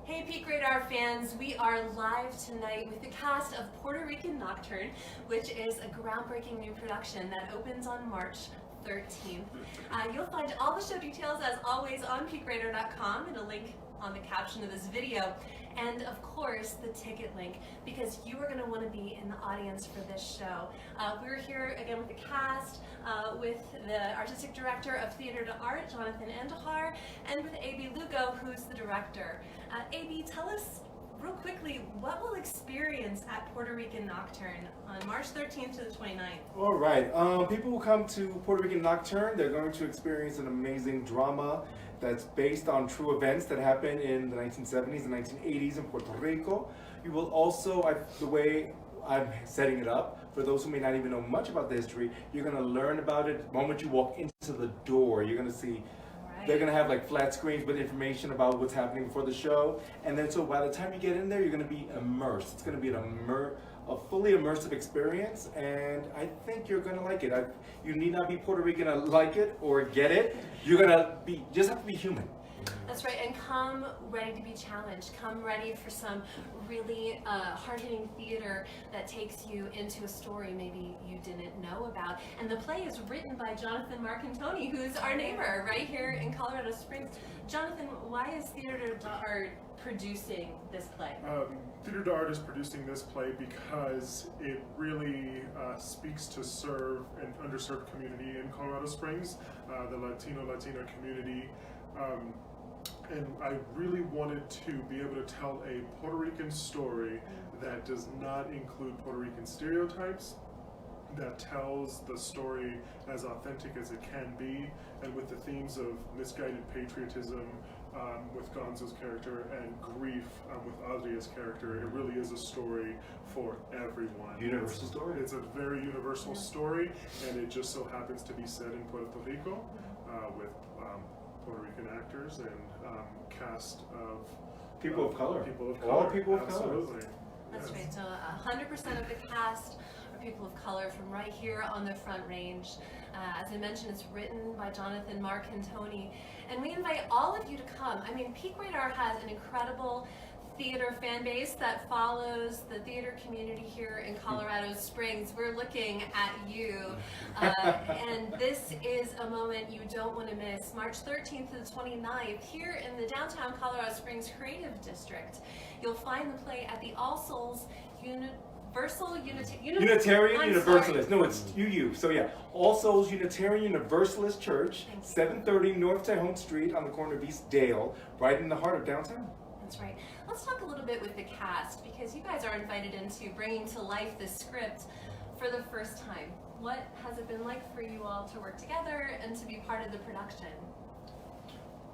Hey Peak Radar fans, we are live tonight with the cast of Puerto Rican Nocturne, which is a groundbreaking new production that opens on March 13th. You'll find all the show details as always on peakradar.com and a link on the caption of this video. And of course, the ticket link, because you are going to want to be in the audience for this show. We're here again with the cast, with the artistic director of Theater to Art, Jonathan Endahar, and with A.B. Lugo, who's the director. A.B., tell us real quickly, what we'll experience at Puerto Rican Nocturne on March 13th to the 29th? All right, people who come to Puerto Rican Nocturne, they're going to experience an amazing drama that's based on true events that happened in the 1970s and 1980s in Puerto Rico. You will also, the way I'm setting it up, for those who may not even know much about the history, you're going to learn about it the moment you walk into the door. You're going to see, they're going to have like flat screens with information about what's happening before the show. And then so by the time you get in there, you're going to be immersed. It's going to be a fully immersive experience, and I think you're going to like it. You need not be Puerto Rican to like it or get it. You're going to just have to be human. That's right, and come ready to be challenged. Come ready for some really hard-hitting theater that takes you into a story maybe you didn't know about. And the play is written by Jonathan Marcantoni, who's our neighbor right here in Colorado Springs. Jonathan, why is Theater to Art producing this play? Theater to Art is producing this play because it really speaks to serve an underserved community in Colorado Springs, the Latina community. And I really wanted to be able to tell a Puerto Rican story that does not include Puerto Rican stereotypes, that tells the story as authentic as it can be, and with the themes of misguided patriotism with Gonzo's character and grief with Adria's character. It really is a story for everyone. Universal story. It's a very universal story, and it just so happens to be set in Puerto Rico with Puerto Rican actors and cast of people of color. People of color. All people of Absolutely. color. That's right, so 100% of the cast are people of color from right here on the Front Range. As I mentioned, it's written by Jonathan Marcantoni, and we invite all of you to come. I mean, Peak Radar has an incredible theater fan base that follows the theater community here in Colorado Springs. We're looking at you, and this is a moment you don't want to miss. March 13th to the 29th, here in the downtown Colorado Springs Creative District. You'll find the play at the All Souls Unitarian Universalist. No, it's UU. So yeah, All Souls Unitarian Universalist Church, 730 North Tejon Street on the corner of East Dale, right in the heart of downtown. That's right. Let's talk a little bit with the cast, because you guys are invited into bringing to life this script for the first time. What has it been like for you all to work together and to be part of the production?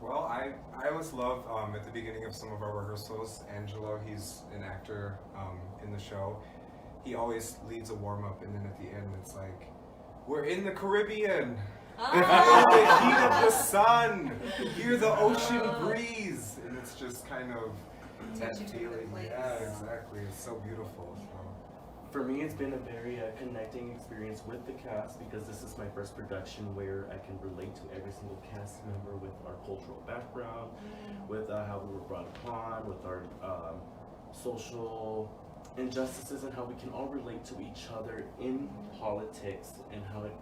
Well, I always love at the beginning of some of our rehearsals, Angelo, he's an actor in the show. He always leads a warm-up, and then at the end it's like, we're in the Caribbean. Feel the heat of the sun. Hear the ocean breeze. And it's just kind of that feeling. Yeah, exactly. It's so beautiful. For me, it's been a very connecting experience with the cast, because this is my first production where I can relate to every single cast member with our cultural background, with how we were brought upon, with our social injustices, and how we can all relate to each other in politics, and how it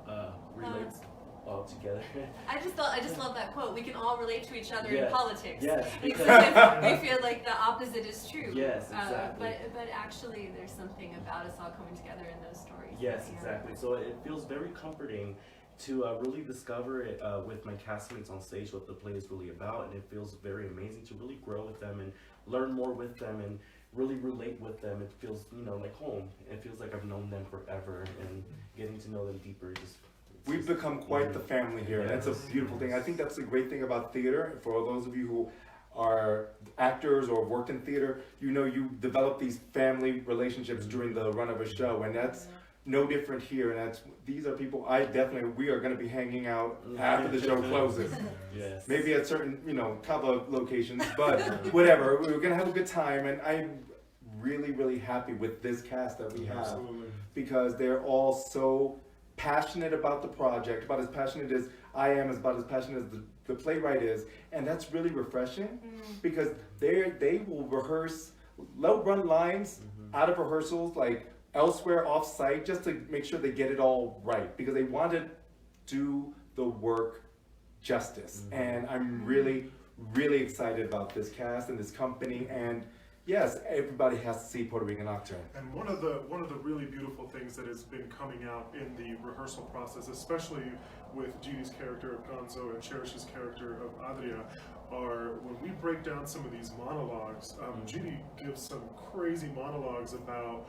relates all together. I just love that quote. We can all relate to each other in politics. Yes. Because I feel like the opposite is true. Yes, exactly. But actually, there's something about us all coming together in those stories. Yes, exactly. So it feels very comforting to really discover it with my castmates on stage, what the play is really about, and it feels very amazing to really grow with them and learn more with them and really relate with them. It feels, like home. It feels like I've known them forever, and getting to know them deeper We've become quite the family here, and that's a beautiful thing. I think that's the great thing about theater. For all those of you who are actors or have worked in theater, you develop these family relationships during the run of a show, and that's no different here. And these are people we are going to be hanging out after the show closes. Yes. Maybe at certain, Cabo locations, but whatever. We're going to have a good time, and I'm really, really happy with this cast that we have. Absolutely. Because they're all so passionate about the project, about as passionate as I am, about as passionate as the playwright is, and that's really refreshing because they will rehearse, they'll run lines out of rehearsals like elsewhere off site just to make sure they get it all right because they want to do the work justice. And I'm really, really excited about this cast and this company, and yes, everybody has to see Puerto Rican Nocturne. And one of the really beautiful things that has been coming out in the rehearsal process, especially with Gigi's character of Gonzo and Cherish's character of Adria, are when we break down some of these monologues. Gigi gives some crazy monologues about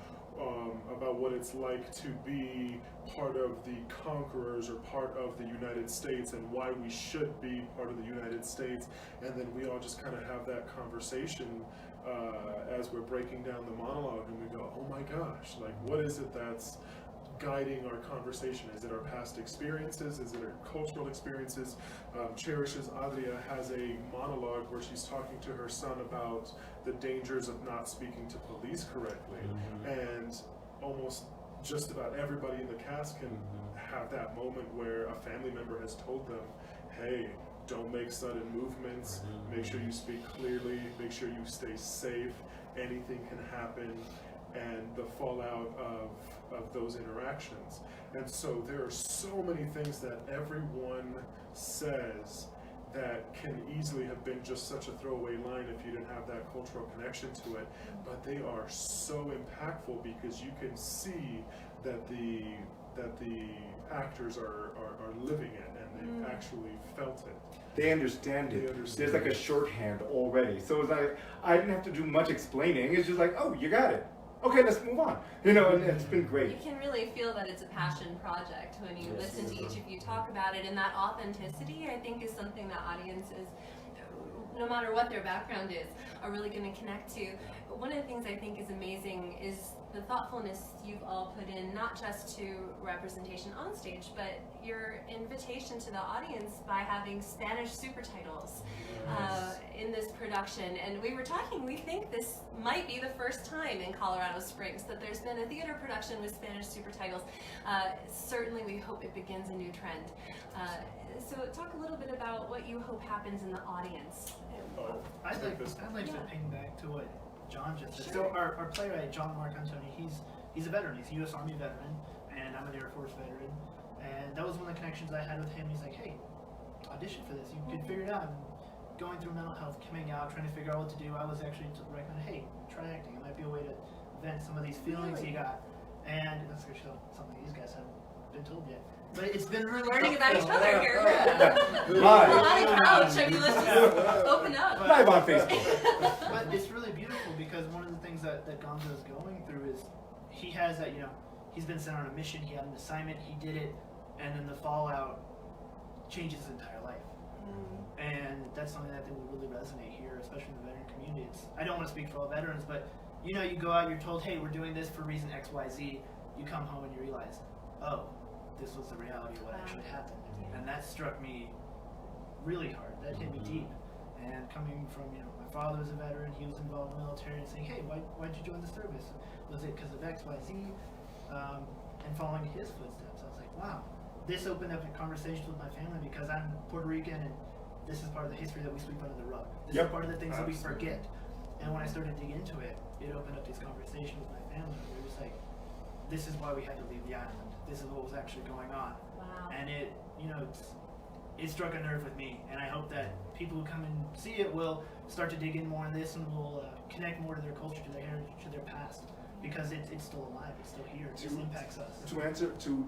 what it's like to be part of the conquerors or part of the United States and why we should be part of the United States. And then we all just kind of have that conversation as we're breaking down the monologue, and we go, oh my gosh, like what is it that's guiding our conversation? Is it our past experiences? Is it our cultural experiences? Cherish's Adria has a monologue where she's talking to her son about the dangers of not speaking to police correctly. And almost just about everybody in the cast can have that moment where a family member has told them, hey, don't make sudden movements, make sure you speak clearly, make sure you stay safe, anything can happen, and the fallout of those interactions. And so there are so many things that everyone says that can easily have been just such a throwaway line if you didn't have that cultural connection to it, but they are so impactful because you can see that the actors are living it and they've actually felt it. They understand it. They understand. There's like a shorthand already. So it's like, I didn't have to do much explaining. It's just like, oh, you got it. Okay, let's move on. You know, and it's been great. You can really feel that it's a passion project when you listen to each of you talk about it, and that authenticity, I think, is something that audiences, no matter what their background is, are really going to connect to. But one of the things I think is amazing is the thoughtfulness you've all put in, not just to representation on stage, but your invitation to the audience by having Spanish super titles in this production. And we were talking, we think this might be the first time in Colorado Springs that there's been a theater production with Spanish super titles. Certainly we hope it begins a new trend. So talk a little bit about what you hope happens in the audience. I'd like to ping back to what John just said. Sure. So our playwright, John Mark Antoni, he's a veteran. He's a U.S. Army veteran, and I'm an Air Force veteran. And that was one of the connections I had with him. He's like, hey, audition for this. You can figure it out. And going through mental health, coming out, trying to figure out what to do, I was actually recommended, hey, try acting. It might be a way to vent some of these feelings you got. And that's actually something these guys haven't been told yet. But it's been really learning about each other here. Live. Ouch, I mean, let's just open up. Live on Facebook. But it's really beautiful because one of the things that Gonzo is going through is he has that, he's been sent on a mission, he had an assignment, he did it, and then the fallout changes his entire life. And that's something that I think will really resonate here, especially in the veteran community. I don't want to speak for all veterans, but you go out, you're told, hey, we're doing this for reason X, Y, Z. You come home and you realize, oh, this was the reality of what actually happened. And that struck me really hard. That hit me deep. And coming from, my father was a veteran, he was involved in the military, and saying, hey, why'd you join the service? Was it because of X, Y, Z? And following his footsteps, I was like, wow. This opened up a conversation with my family because I'm Puerto Rican, and this is part of the history that we sweep under the rug. This is part of the things that we forget. And when I started to dig into it, it opened up these conversations with my family. It was like, this is why we had to leave the island. This is what was actually going on. Wow. And it struck a nerve with me. And I hope that people who come and see it will start to dig in more on this and will connect more to their culture, to their heritage, to their past. Because it's still alive, it's still here, it just impacts us. To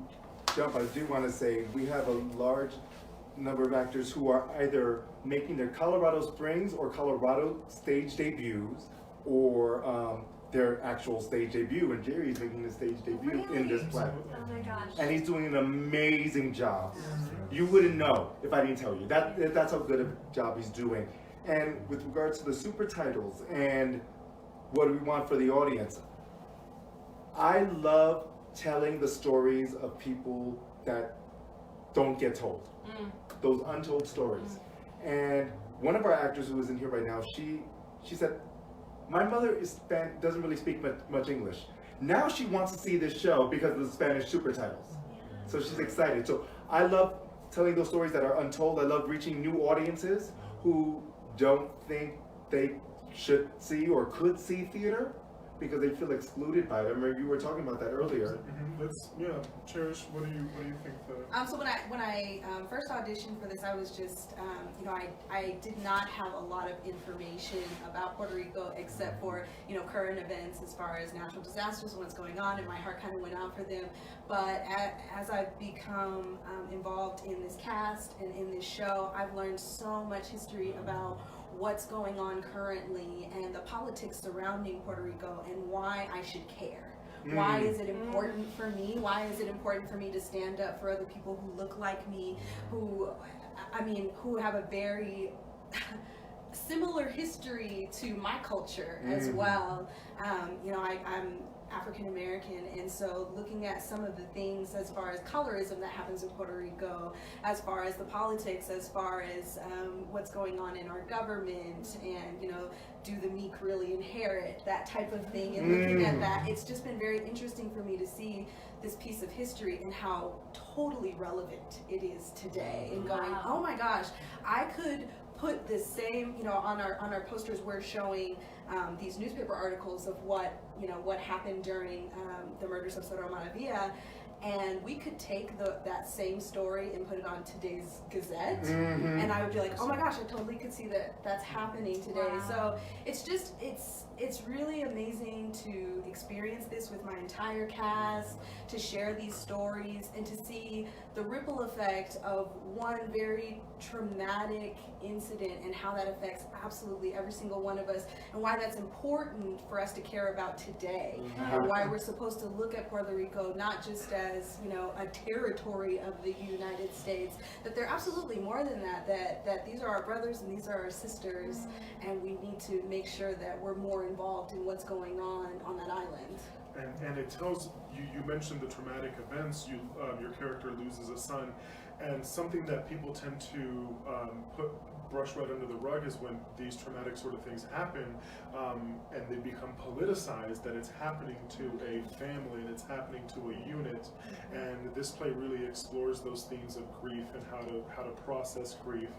jump, I do want to say we have a large number of actors who are either making their Colorado Springs or Colorado stage debuts, or their actual stage debut, and Jerry's making his stage debut in this play. Oh my gosh. And he's doing an amazing job. You wouldn't know if I didn't tell you. That's how good a job he's doing. And with regards to the super titles and what do we want for the audience, I love telling the stories of people that don't get told. Those untold stories. And one of our actors who is in here right now, she said, my mother doesn't really speak much English. Now she wants to see this show because of the Spanish super titles. So she's excited. So I love telling those stories that are untold. I love reaching new audiences who don't think they should see or could see theater because they feel excluded by it. I remember you were talking about that earlier. Let's Cherish. What do you think? So when I first auditioned for this, I was just I did not have a lot of information about Puerto Rico except for current events as far as natural disasters and what's going on, and my heart kind of went out for them. But as I've become involved in this cast and in this show, I've learned so much history about what's going on currently and the politics surrounding Puerto Rico and why I should care. Why is it important for me? Why is it important for me to stand up for other people who look like me, who have a very similar history to my culture as well? I'm African American, and so looking at some of the things as far as colorism that happens in Puerto Rico, as far as the politics, as far as what's going on in our government, and do the meek really inherit, that type of thing, and looking at that, it's just been very interesting for me to see this piece of history and how totally relevant it is today, and going, oh my gosh, I could put this same, on our posters we're showing these newspaper articles of what happened during the murders of Soto Maravilla, and we could take that same story and put it on today's Gazette, and I would be like, oh my gosh, I totally could see that's happening today. So it's just, it's really amazing to experience this with my entire cast, to share these stories, and to see the ripple effect of one very traumatic incident and how that affects absolutely every single one of us, and why that's important for us to care about today, and why we're supposed to look at Puerto Rico not just as a territory of the United States, that they're absolutely more than that these are our brothers and these are our sisters, and we need to make sure that we're more involved in what's going on that island. And it tells you mentioned the traumatic events. Your character loses a son, and something that people tend to brush right under the rug is when these traumatic sort of things happen, and they become politicized, that it's happening to a family and it's happening to a unit. And this play really explores those themes of grief and how to process grief.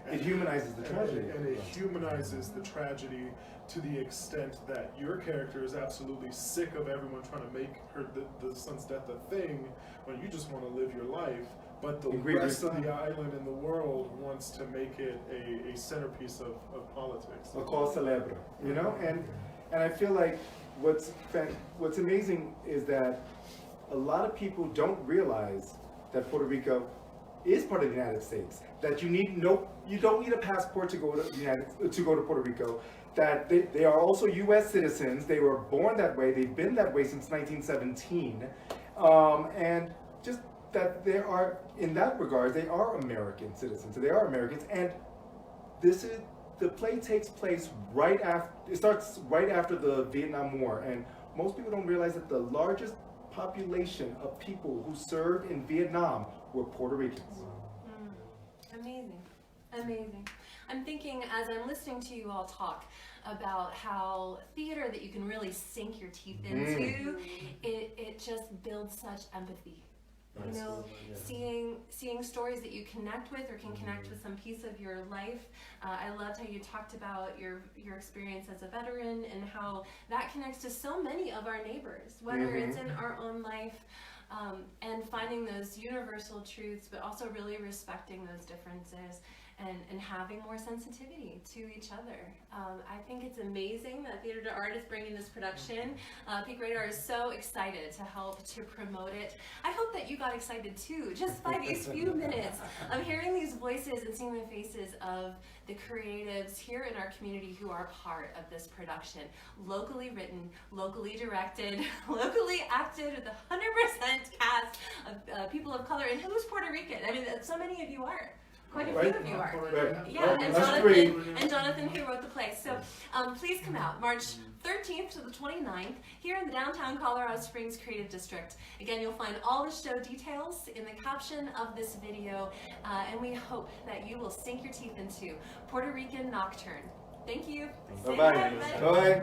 And it humanizes the tragedy. And it humanizes the tragedy to the extent that your character is absolutely sick of everyone trying to make the son's death a thing when you just want to live your life. But the rest of the island and the world wants to make it a centerpiece of politics. A cause célèbre, and I feel like what's amazing is that a lot of people don't realize that Puerto Rico is part of the United States. That you don't need a passport to go to Puerto Rico. That they are also U.S. citizens. They were born that way. They've been that way since 1917, and just that they are, in that regard, they are American citizens. So they are Americans, and the play takes place right after. It starts right after the Vietnam War, and most people don't realize that the largest population of people who served in Vietnam were Puerto Ricans. Amazing. I'm thinking, as I'm listening to you all talk about how theater that you can really sink your teeth into, it just builds such empathy. Seeing stories that you connect with or can connect with some piece of your life. I loved how you talked about your experience as a veteran and how that connects to so many of our neighbors, whether it's in our own life, and finding those universal truths, but also really respecting those differences and having more sensitivity to each other. I think it's amazing that Theater to Art is bringing this production. Peak Radar is so excited to help to promote it. I hope that you got excited too, just by these few minutes of hearing these voices and seeing the faces of the creatives here in our community who are part of this production. Locally written, locally directed, locally acted with 100% cast of people of color, and who's Puerto Rican? I mean, so many of you are. Quite a few of you are. Right. Yeah, and Jonathan who wrote the play. So please come out March 13th to the 29th here in the downtown Colorado Springs Creative District. Again, you'll find all the show details in the caption of this video, and we hope that you will sink your teeth into Puerto Rican Nocturne. Thank you. Bye-bye. Bye.